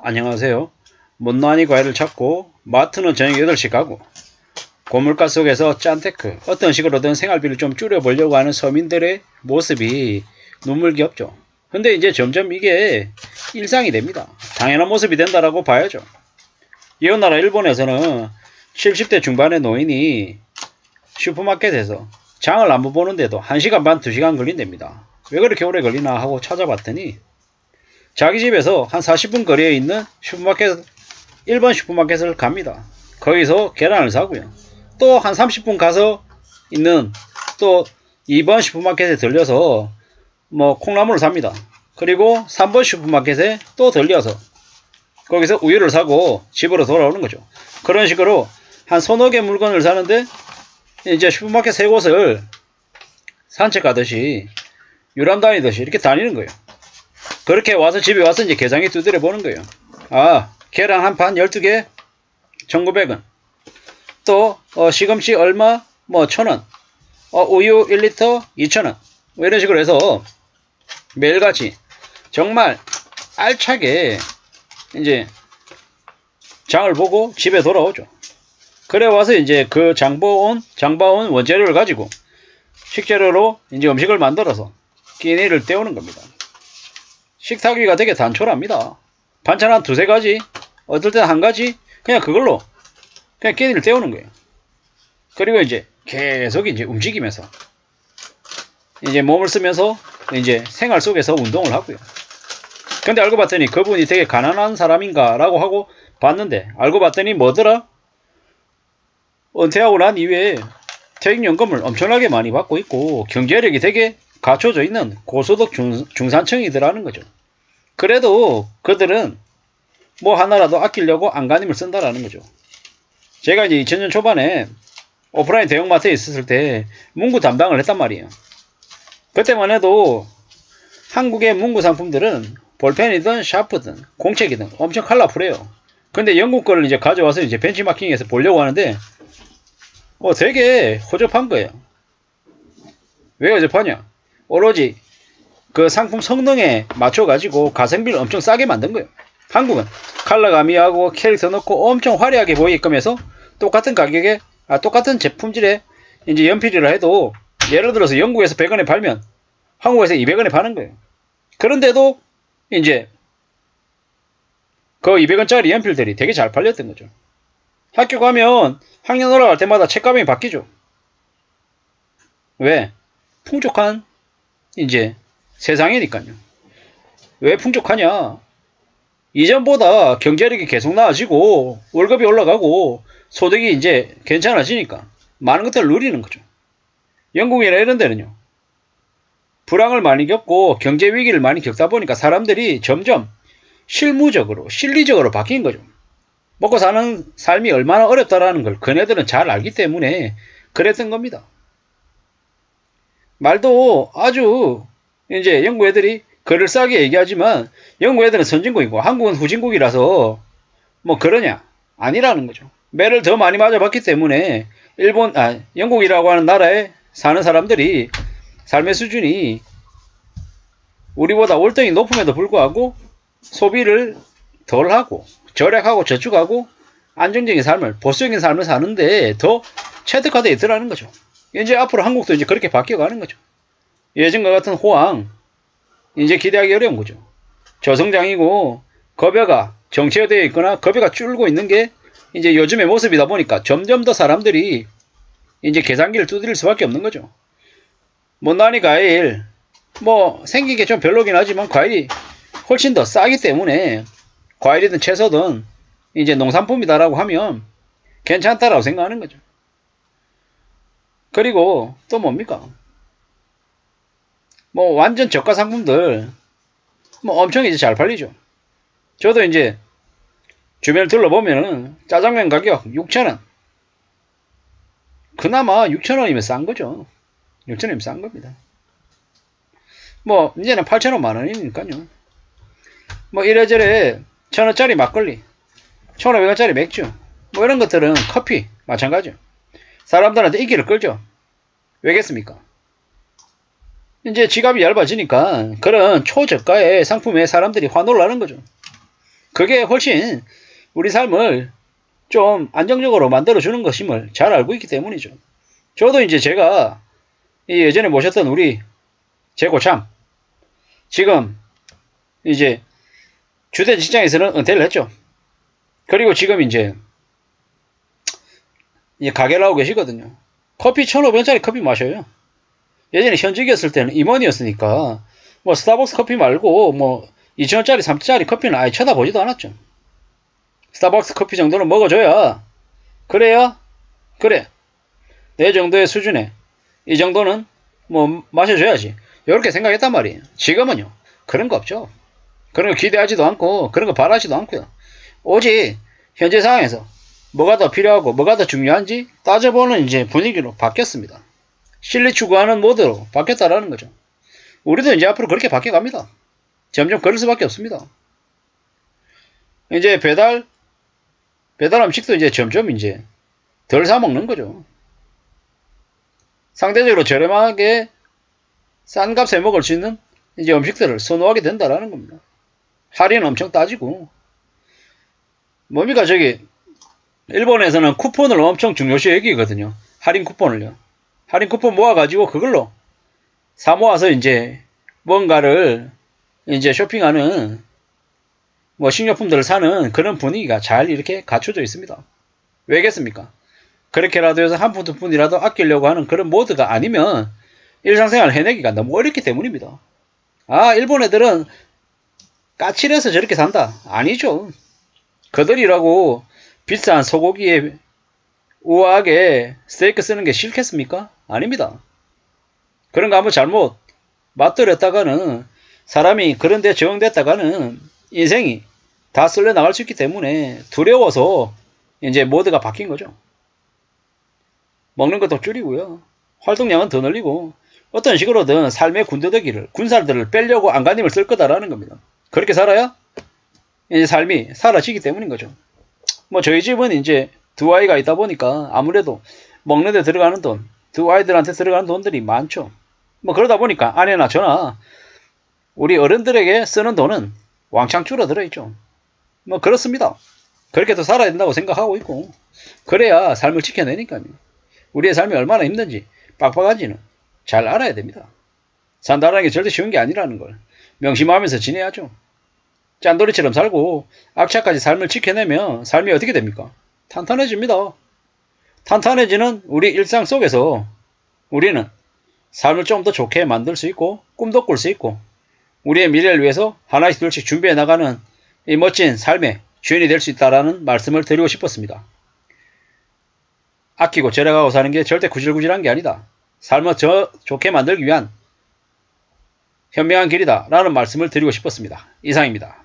안녕하세요. 못난이 과일을 찾고 마트는 저녁 8시 가고 고물가 속에서 짠테크 어떤 식으로든 생활비를 좀 줄여보려고 하는 서민들의 모습이 눈물겹죠. 근데 이제 점점 이게 일상이 됩니다. 당연한 모습이 된다라고 봐야죠. 이웃나라 일본에서는 70대 중반의 노인이 슈퍼마켓에서 장을 안 보는데도 1시간 반 2시간 걸린답니다. 왜 그렇게 오래 걸리나 하고 찾아봤더니 자기 집에서 한 40분 거리에 있는 슈퍼마켓, 일본 슈퍼마켓을 갑니다. 거기서 계란을 사고요. 또 한 30분 가서 있는 또 2번 슈퍼마켓에 들려서 뭐 콩나물을 삽니다. 그리고 3번 슈퍼마켓에 또 들려서 거기서 우유를 사고 집으로 돌아오는 거죠. 그런 식으로 한 서너 개 물건을 사는데 이제 슈퍼마켓 세 곳을 산책 가듯이 유람 다니듯이 이렇게 다니는 거예요. 그렇게 와서 집에 와서 이제 계장에 두드려 보는 거예요. 아, 계란 한 판 12개 1900원. 또 시금치 얼마? 뭐 1000원. 우유 1리터 2000원. 뭐 이런 식으로 해서 매일같이 정말 알차게 이제 장을 보고 집에 돌아오죠. 그래 와서 이제 그 장봐온 원재료를 가지고 식재료로 이제 음식을 만들어서 끼니를 때우는 겁니다. 식탁위가 되게 단촐합니다. 반찬 한 두세 가지, 어떨 때는 한 가지, 그냥 그걸로 그냥 끼니를 때우는 거예요. 그리고 이제 계속 이제 움직이면서 이제 몸을 쓰면서 이제 생활 속에서 운동을 하고요. 근데 알고 봤더니 그분이 되게 가난한 사람인가 라고 하고 봤는데 알고 봤더니 뭐더라? 은퇴하고 난 이후에 퇴직연금을 엄청나게 많이 받고 있고 경제력이 되게 갖춰져 있는 고소득 중산층이더라는 거죠. 그래도 그들은 뭐 하나라도 아끼려고 안간힘을 쓴다라는 거죠. 제가 이제 2000년 초반에 오프라인 대형마트에 있었을 때 문구 담당을 했단 말이에요. 그때만 해도 한국의 문구 상품들은 볼펜이든 샤프든 공책이든 엄청 컬러풀해요. 근데 영국 거를 이제 가져와서 이제 벤치마킹해서 보려고 하는데 되게 허접한 거예요. 왜 허접하냐? 오로지 그 상품 성능에 맞춰가지고 가성비를 엄청 싸게 만든 거예요. 한국은 컬러 가미하고 캐릭터 넣고 엄청 화려하게 보이게끔 해서 똑같은 가격에 똑같은 제품질에 이제 연필이라 해도 예를 들어서 영국에서 100원에 팔면 한국에서 200원에 파는 거예요. 그런데도 이제 그 200원짜리 연필들이 되게 잘 팔렸던 거죠. 학교 가면 학년 올라갈 때마다 책가방이 바뀌죠. 왜? 풍족한 이제 세상이니까요. 왜 풍족하냐? 이전보다 경제력이 계속 나아지고 월급이 올라가고 소득이 이제 괜찮아지니까 많은 것들을 누리는 거죠. 영국이나 이런 데는요. 불황을 많이 겪고 경제 위기를 많이 겪다 보니까 사람들이 점점 실무적으로 실리적으로 바뀐 거죠. 먹고 사는 삶이 얼마나 어렵다라는 걸 그네들은 잘 알기 때문에 그랬던 겁니다. 말도 아주 이제 영국 애들이 그럴싸하게 얘기하지만 영국 애들은 선진국이고 한국은 후진국이라서 뭐 그러냐? 아니라는 거죠. 매를 더 많이 맞아봤기 때문에 영국이라고 하는 나라에 사는 사람들이 삶의 수준이 우리보다 월등히 높음에도 불구하고 소비를 덜하고 절약하고 저축하고 안정적인 삶을 보수적인 삶을 사는데 더 체득화되어 있더라는 거죠. 이제 앞으로 한국도 이제 그렇게 바뀌어가는 거죠. 예전과 같은 호황 이제 기대하기 어려운 거죠. 저성장이고 급여가 정체되어 있거나 급여가 줄고 있는 게 이제 요즘의 모습이다 보니까 점점 더 사람들이 이제 계산기를 두드릴 수밖에 없는 거죠. 못난이 과일 뭐 생긴 게 좀 별로긴 하지만 과일이 훨씬 더 싸기 때문에 과일이든 채소든 이제 농산품이다라고 하면 괜찮다라고 생각하는 거죠. 그리고 또 뭡니까? 뭐 완전 저가 상품들 뭐 엄청 이제 잘 팔리죠. 저도 이제 주변을 둘러보면은 짜장면 가격 6,000원. 그나마 6,000원이면 싼 거죠. 6,000원이면 싼 겁니다. 뭐 이제는 8,000원 만원이니까요. 뭐 이래저래 1,000원짜리 막걸리, 1,500원짜리 맥주 뭐 이런 것들은 커피 마찬가지죠. 사람들한테 인기를 끌죠. 왜겠습니까? 이제 지갑이 얇아지니까 그런 초저가의 상품에 사람들이 환호를 하는 거죠. 그게 훨씬 우리 삶을 좀 안정적으로 만들어주는 것임을 잘 알고 있기 때문이죠. 저도 이제 제가 예전에 모셨던 우리 제 고참, 지금 이제 주된 직장에서는 은퇴를 했죠. 그리고 지금 이제 가게를 하고 계시거든요. 커피 1,500원짜리 커피 마셔요. 예전에 현직이었을 때는 임원이었으니까 뭐 스타벅스 커피 말고 뭐 2,000원짜리 3,000원짜리 커피는 아예 쳐다보지도 않았죠. 스타벅스 커피 정도는 먹어줘야 그래야 그래 내 정도의 수준에 이 정도는 뭐 마셔줘야지 이렇게 생각했단 말이에요. 지금은요 그런 거 없죠. 그런 거 기대하지도 않고 그런 거 바라지도 않고요. 오직 현재 상황에서 뭐가 더 필요하고 뭐가 더 중요한지 따져보는 이제 분위기로 바뀌었습니다. 실리 추구하는 모드로 바뀌었다라는 거죠. 우리도 이제 앞으로 그렇게 바뀌어갑니다. 점점 그럴 수밖에 없습니다. 이제 배달 음식도 이제 점점 이제 덜 사 먹는 거죠. 상대적으로 저렴하게 싼 값에 먹을 수 있는 이제 음식들을 선호하게 된다라는 겁니다. 할인 엄청 따지고. 뭡니까 저기 일본에서는 쿠폰을 엄청 중요시 여기거든요. 할인 쿠폰을요. 할인 쿠폰 모아가지고 그걸로 사 모아서 이제 뭔가를 이제 쇼핑하는 뭐 식료품들을 사는 그런 분위기가 잘 이렇게 갖춰져 있습니다. 왜겠습니까? 그렇게라도 해서 한 푼 두 푼이라도 아끼려고 하는 그런 모드가 아니면 일상생활 해내기가 너무 어렵기 때문입니다. 아, 일본 애들은 까칠해서 저렇게 산다. 아니죠. 그들이라고 비싼 소고기에 우아하게 스테이크 쓰는 게 싫겠습니까? 아닙니다. 그런 거 한번 잘못 맛들었다가는 사람이 그런데 적응됐다가는 인생이 다 쓸려 나갈 수 있기 때문에 두려워서 이제 모드가 바뀐 거죠. 먹는 것도 줄이고요. 활동량은 더 늘리고 어떤 식으로든 삶의 군더더기를 군살들을 빼려고 안간힘을 쓸 거다라는 겁니다. 그렇게 살아야 이제 삶이 사라지기 때문인 거죠. 뭐 저희 집은 이제 두 아이가 있다 보니까 아무래도 먹는 데 들어가는 돈, 두 아이들한테 들어가는 돈들이 많죠. 뭐 그러다 보니까 아내나 저나 우리 어른들에게 쓰는 돈은 왕창 줄어들어 있죠. 뭐 그렇습니다. 그렇게 또 살아야 된다고 생각하고 있고 그래야 삶을 지켜내니까요. 우리의 삶이 얼마나 힘든지 빡빡한지는 잘 알아야 됩니다. 산다라는 게 절대 쉬운 게 아니라는 걸 명심하면서 지내야죠. 짠돌이처럼 살고 악착같이 삶을 지켜내면 삶이 어떻게 됩니까? 탄탄해집니다. 탄탄해지는 우리 일상 속에서 우리는 삶을 좀 더 좋게 만들 수 있고 꿈도 꿀 수 있고 우리의 미래를 위해서 하나씩 둘씩 준비해 나가는 이 멋진 삶의 주인이 될 수 있다는 말씀을 드리고 싶었습니다. 아끼고 절약하고 사는 게 절대 구질구질한 게 아니다. 삶을 좋게 만들기 위한 현명한 길이다 라는 말씀을 드리고 싶었습니다. 이상입니다.